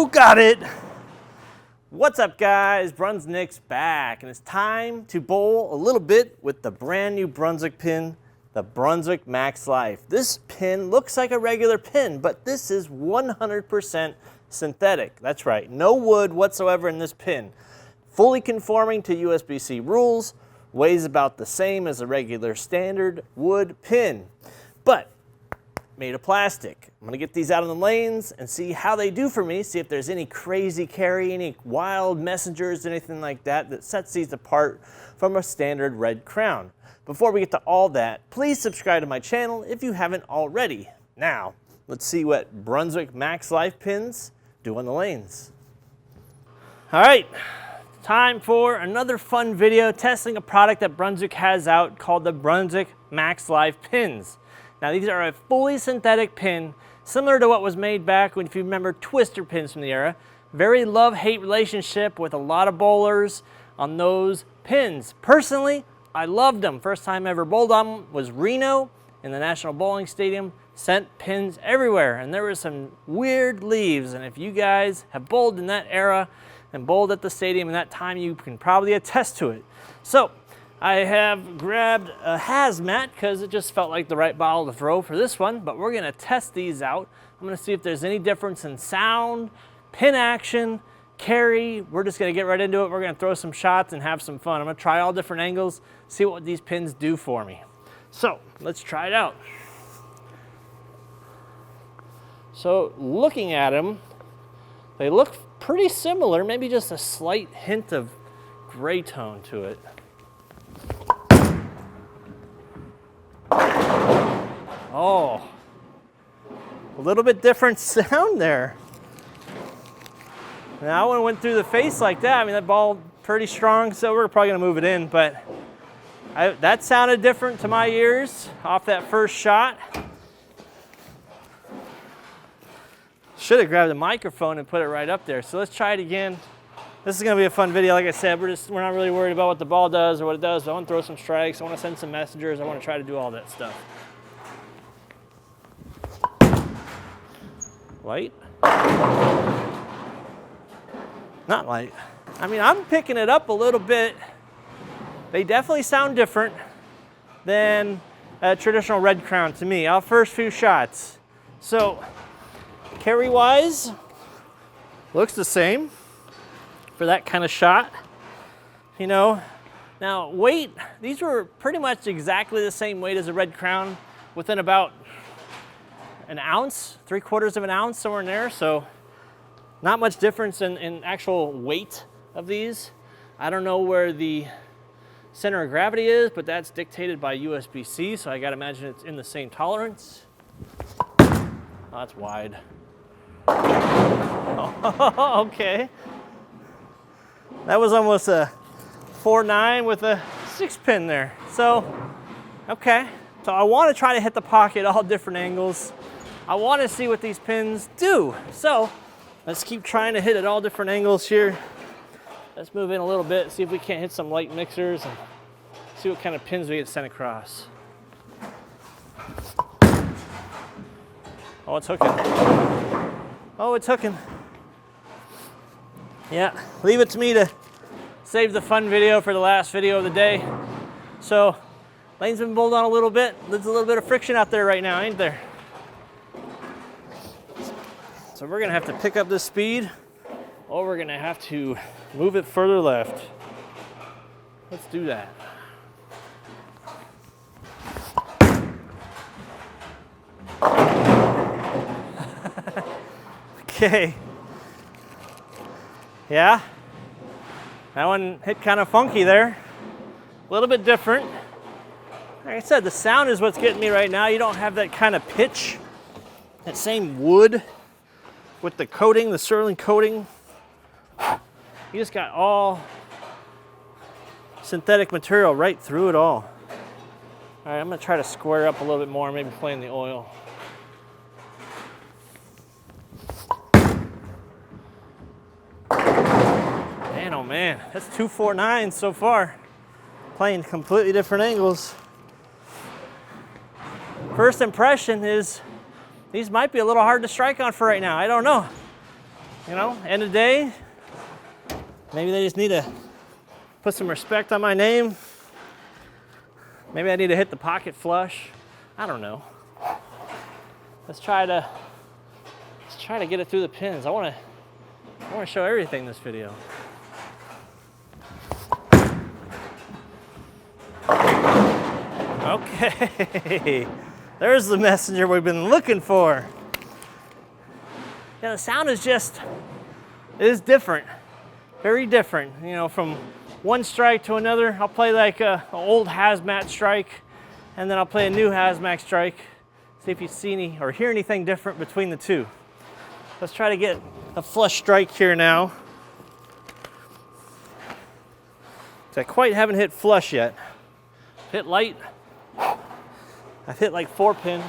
You got it! What's up, guys? Brunswick's back, and it's time to bowl a little bit with the brand new Brunswick pin, the Brunswick Max Life. This pin looks like a regular pin, but this is 100% synthetic. That's right, no wood whatsoever in this pin. Fully conforming to USBC rules, weighs about the same as a regular standard wood pin, but made of plastic. I'm gonna get these out on the lanes and see how they do for me, see if there's any crazy carry, any wild messengers, anything like that that sets these apart from a standard red crown. Before we get to all that, please subscribe to my channel if you haven't already. Now, let's see what Brunswick Max Life pins do on the lanes. All right, time for another fun video testing a product that Brunswick has out called the Brunswick Max Life pins. Now, these are a fully synthetic pin, similar to what was made back when, if you remember, twister pins from the era. Very love-hate relationship with a lot of bowlers on those pins. Personally, I loved them. First time I ever bowled on them was Reno in the National Bowling Stadium. Sent pins everywhere, and there were some weird leaves. And if you guys have bowled in that era and bowled at the stadium in that time, you can probably attest to it. So, I have grabbed a hazmat because it just felt like the right bottle to throw for this one, but we're gonna test these out. I'm gonna see if there's any difference in sound, pin action, carry. We're just gonna get right into it. We're gonna throw some shots and have some fun. I'm gonna try all different angles, see what these pins do for me. So let's try it out. So looking at them, they look pretty similar, maybe just a slight hint of gray tone to it. Oh, a little bit different sound there. Now, that one went through the face like that. I mean, that ball pretty strong, so we're probably gonna move it in, but that sounded different to my ears off that first shot. Should have grabbed the microphone and put it right up there. So let's try it again. This is gonna be a fun video. Like I said, we're not really worried about what the ball does or what it does, but I wanna throw some strikes, I wanna send some messengers, I wanna try to do all that stuff. Light? Not light. I mean, I'm picking it up a little bit. They definitely sound different than a traditional red crown to me. Our first few shots. So, carry-wise, looks the same for that kind of shot. You know, now weight, these were pretty much exactly the same weight as a red crown, within about an ounce, 3/4 of an ounce, somewhere in there. So not much difference in actual weight of these. I don't know where the center of gravity is, but that's dictated by USBC, so I gotta imagine it's in the same tolerance. Oh, that's wide. Oh, okay. That was almost a 4.9 with a 6 pin there. So, okay. So I want to try to hit the pocket all different angles. I want to see what these pins do. So let's keep trying to hit at all different angles here. Let's move in a little bit, see if we can't hit some light mixers and see what kind of pins we get sent across. Oh, it's hooking. Oh, it's hooking. Yeah, leave it to me to save the fun video for the last video of the day. So, lane's been bowled on a little bit. There's a little bit of friction out there right now, ain't there? So we're gonna have to pick up this speed, or we're gonna have to move it further left. Let's do that. Okay. Yeah, that one hit kind of funky there. A little bit different. Like I said, the sound is what's getting me right now. You don't have that kind of pitch, that same wood with the coating, the Sterling coating. You just got all synthetic material right through it all. All right, I'm gonna try to square up a little bit more, maybe play in the oil. Man, oh man, that's 249 so far. Playing completely different angles. First impression is these might be a little hard to strike on for right now. I don't know. You know, end of the day, maybe they just need to put some respect on my name. Maybe I need to hit the pocket flush. I don't know. Let's try to get it through the pins. I want to show everything in this video. Okay, there's the messenger we've been looking for. Yeah, the sound is different, very different. You know, from one strike to another. I'll play like an old hazmat strike, and then I'll play a new hazmat strike. See if you see any or hear anything different between the two. Let's try to get a flush strike here now. So I quite haven't hit flush yet. Hit light. I've hit like 4-pin,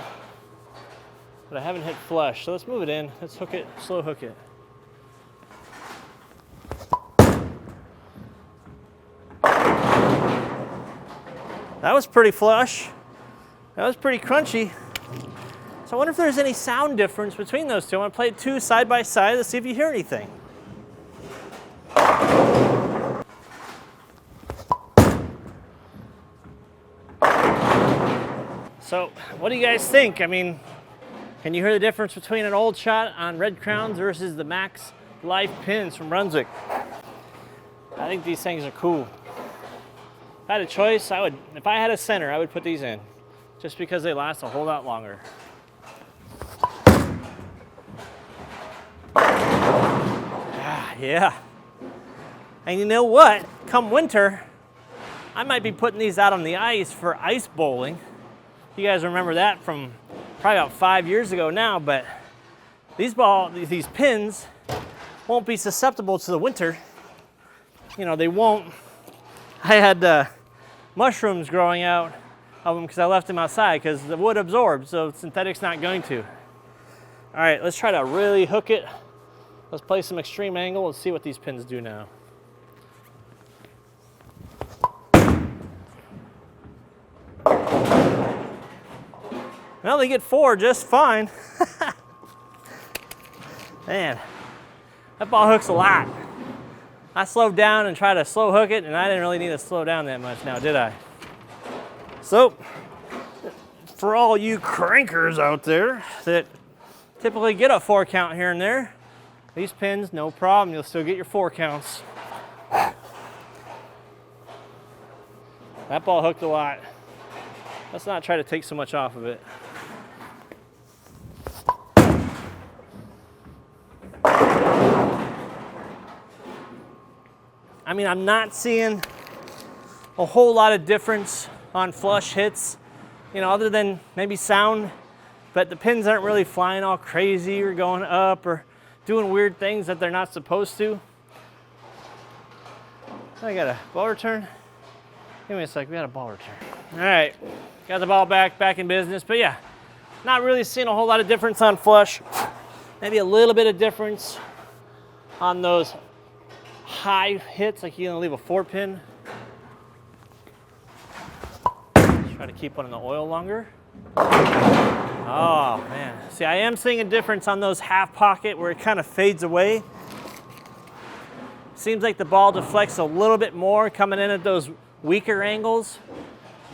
but I haven't hit flush. So let's move it in. Let's hook it, slow hook it. That was pretty flush. That was pretty crunchy. So I wonder if there's any sound difference between those two. I want to play it two side by side. Let's see if you hear anything. So what do you guys think? I mean, can you hear the difference between an old shot on Red Crowns versus the Max Life pins from Brunswick? I think these things are cool. If I had a choice, if I had a center, I would put these in, just because they last a whole lot longer. Yeah. And you know what? Come winter, I might be putting these out on the ice for ice bowling. You guys remember that from probably about 5 years ago now, but these pins won't be susceptible to the winter. You know, they won't. I had mushrooms growing out of them because I left them outside because the wood absorbs, so synthetic's not going to. All right, let's try to really hook it. Let's play some extreme angle and see what these pins do now. Well, they get 4 just fine. Man, that ball hooks a lot. I slowed down and tried to slow hook it, and I didn't really need to slow down that much now, did I? So, for all you crankers out there that typically get a 4 count here and there, these pins, no problem, you'll still get your 4 counts. That ball hooked a lot. Let's not try to take so much off of it. I mean, I'm not seeing a whole lot of difference on flush hits, you know, other than maybe sound, but the pins aren't really flying all crazy or going up or doing weird things that they're not supposed to. I got a ball return. Give me a sec, we got a ball return. All right, got the ball back in business, but yeah, not really seeing a whole lot of difference on flush. Maybe a little bit of difference on those high hits, like you're gonna leave a 4-pin. Try to keep one in the oil longer. Oh man, see, I am seeing a difference on those half pocket where it kind of fades away. Seems like the ball deflects a little bit more coming in at those weaker angles.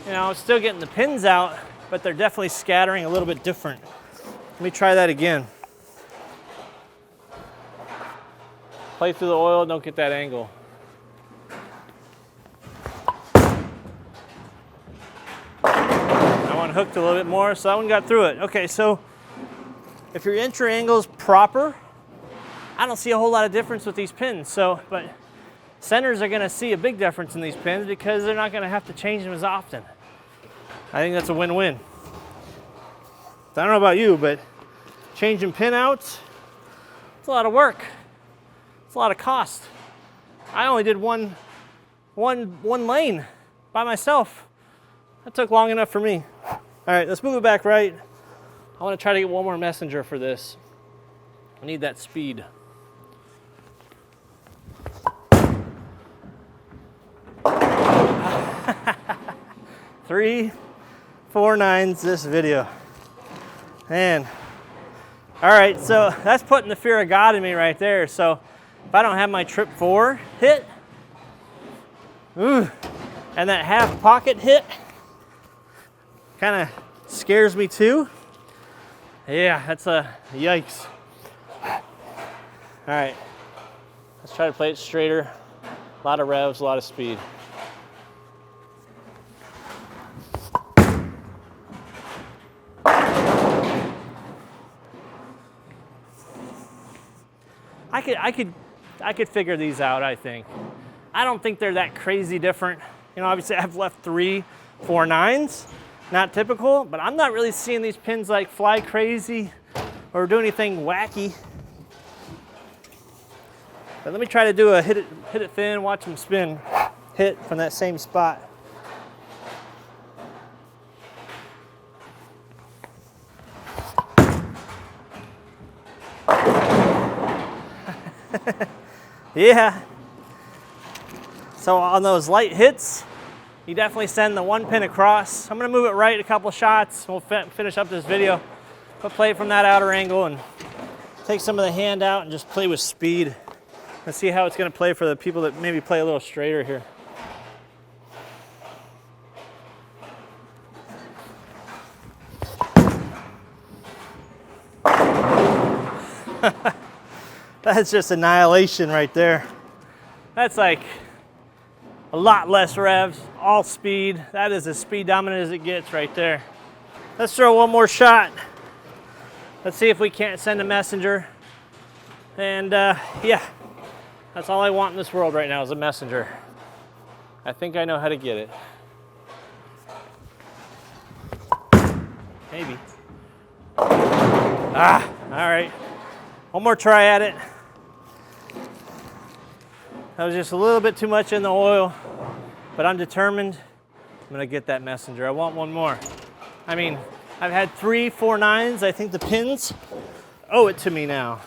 You know, still getting the pins out, but they're definitely scattering a little bit different. Let me try that again. Play through the oil, don't get that angle. That one hooked a little bit more, so that one got through it. Okay, so if your entry angle is proper, I don't see a whole lot of difference with these pins. But centers are gonna see a big difference in these pins because they're not gonna have to change them as often. I think that's a win-win. I don't know about you, but changing pin outs, it's a lot of work. It's a lot of cost. I only did one lane by myself. That took long enough for me. All right, let's move it back right. I want to try to get one more messenger for this. I need that speed. Three, 4 9s this video. Man, All right, so that's putting the fear of God in me right there. So if I don't have my trip 4 hit, and that half pocket hit kind of scares me too. Yeah, that's a yikes. All right, let's try to play it straighter. A lot of revs, a lot of speed. I could figure these out, I think. I don't think they're that crazy different. You know, obviously I've left 3 4 9s, not typical, but I'm not really seeing these pins like fly crazy or do anything wacky. But let me try to do a hit it thin, watch them spin, hit from that same spot. Yeah. So on those light hits, you definitely send the 1 pin across. I'm gonna move it right a couple shots. We'll finish up this video. But play from that outer angle and take some of the hand out and just play with speed. Let's see how it's gonna play for the people that maybe play a little straighter here. That's just annihilation right there. That's like a lot less revs, all speed. That is as speed dominant as it gets right there. Let's throw one more shot. Let's see if we can't send a messenger. And yeah, that's all I want in this world right now is a messenger. I think I know how to get it. Maybe. Ah, all right. One more try at it. That was just a little bit too much in the oil, but I'm determined. I'm gonna get that messenger. I want one more. I mean, I've had 3 4 9s. I think the pins owe it to me now.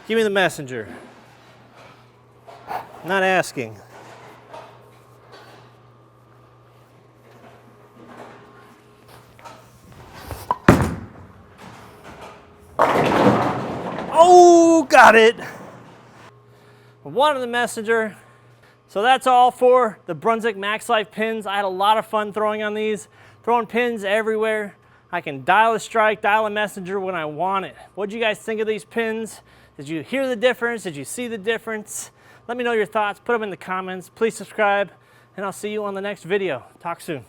Give me the messenger. I'm not asking. Oh, got it. One of the messenger. So that's all for the Brunswick Max Life pins. I had a lot of fun throwing on these, throwing pins everywhere. I can dial a strike, dial a messenger when I want it. What do you guys think of these pins? Did you hear the difference? Did you see the difference? Let me know your thoughts. Put them in the comments. Please subscribe, and I'll see you on the next video. Talk soon.